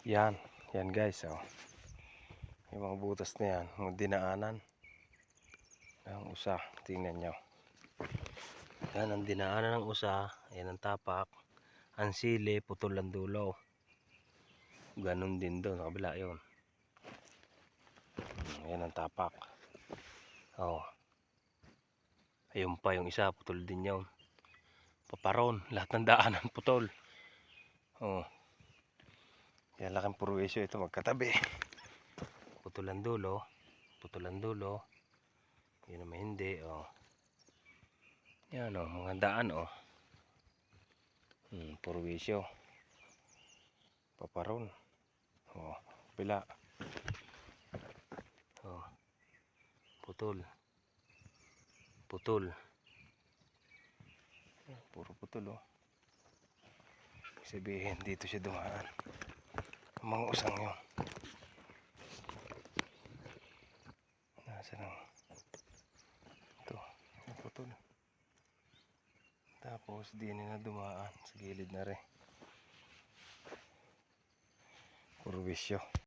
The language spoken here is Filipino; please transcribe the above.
Yan, yan guys, oh. Yung mga butas na yan, mga dinaanan ng usa, tingnan nyo. Yan ang dinaanan ng usa, yan ang tapak, ang sili, putol ang dulo. Ganon din doon, sa kabila yun. Yan ang tapak. Oh. Ayun pa yung isa, putol din yun. Paparon, lahat ng daanan putol. Oh. Yan laking purwisyo ito magkatabi. Putol ang dulo, putol ang dulo. Yun naman hindi, oh. Yan, oh, mga daan, oh. Purwisyo. Paparon. Oh, bila. Oh. Putol. Putol. Puro putol, oh. Sabihin dito siya dumaan. Ang mga usang yun. Nasa lang. Ito, putol. Tapos di na dumaan sa gilid na rin. Puro wisyo.